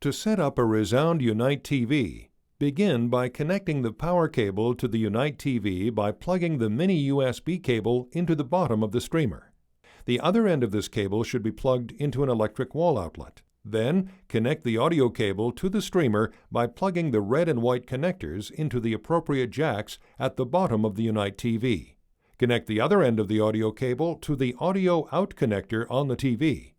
To set up a ReSound Unite TV, begin by connecting the power cable to the Unite TV by plugging the mini USB cable into the bottom of the streamer. The other end of this cable should be plugged into an electric wall outlet. Then, connect the audio cable to the streamer by plugging the red and white connectors into the appropriate jacks at the bottom of the Unite TV. Connect the other end of the audio cable to the audio out connector on the TV.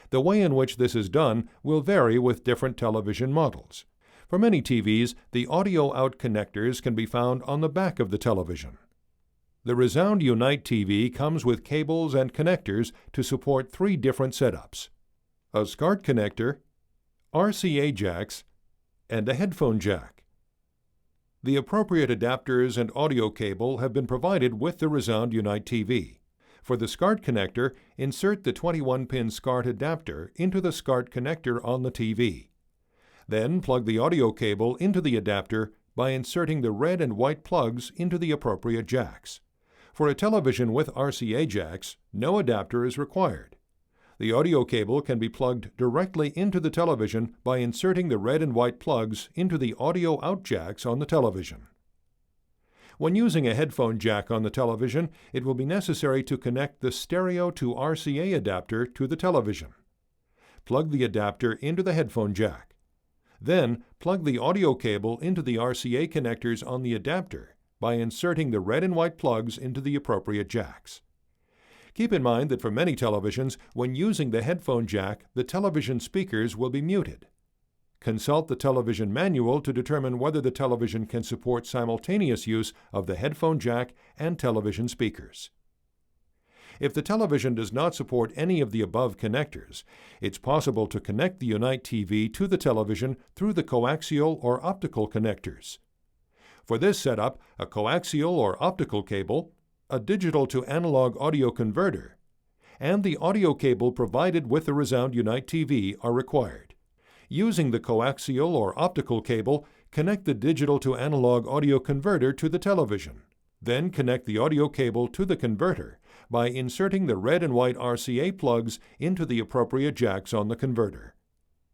The way in which this is done will vary with different television models. For many TVs, the audio out connectors can be found on the back of the television. The ReSound Unite TV comes with cables and connectors to support 3 different setups: a SCART connector, RCA jacks, and a headphone jack. The appropriate adapters and audio cable have been provided with the ReSound Unite TV. For the SCART connector, insert the 21-pin SCART adapter into the SCART connector on the TV. Then plug the audio cable into the adapter by inserting the red and white plugs into the appropriate jacks. For a television with RCA jacks, no adapter is required. The audio cable can be plugged directly into the television by inserting the red and white plugs into the audio out jacks on the television. When using a headphone jack on the television, it will be necessary to connect the stereo to RCA adapter to the television. Plug the adapter into the headphone jack. Then, plug the audio cable into the RCA connectors on the adapter by inserting the red and white plugs into the appropriate jacks. Keep in mind that for many televisions, when using the headphone jack, the television speakers will be muted. Consult the television manual to determine whether the television can support simultaneous use of the headphone jack and television speakers. If the television does not support any of the above connectors, it's possible to connect the Unite TV to the television through the coaxial or optical connectors. For this setup, a coaxial or optical cable, a digital to analog audio converter, and the audio cable provided with the ReSound Unite TV are required. Using the coaxial or optical cable, connect the digital to analog audio converter to the television. Then connect the audio cable to the converter by inserting the red and white RCA plugs into the appropriate jacks on the converter.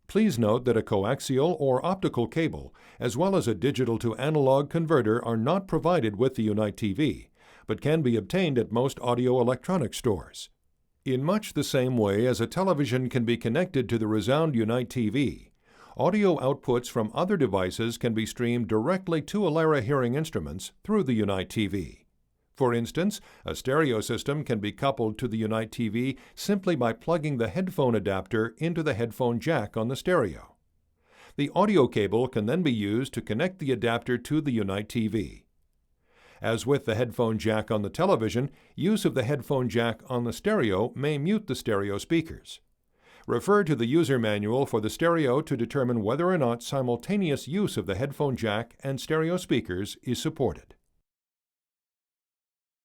Please note that a coaxial or optical cable, as well as a digital to analog converter, are not provided with the Unite TV, but can be obtained at most audio electronics stores. In much the same way as a television can be connected to the ReSound Unite TV, audio outputs from other devices can be streamed directly to Alera hearing instruments through the Unite TV. For instance, a stereo system can be coupled to the Unite TV simply by plugging the headphone adapter into the headphone jack on the stereo. The audio cable can then be used to connect the adapter to the Unite TV. As with the headphone jack on the television, use of the headphone jack on the stereo may mute the stereo speakers. Refer to the user manual for the stereo to determine whether or not simultaneous use of the headphone jack and stereo speakers is supported.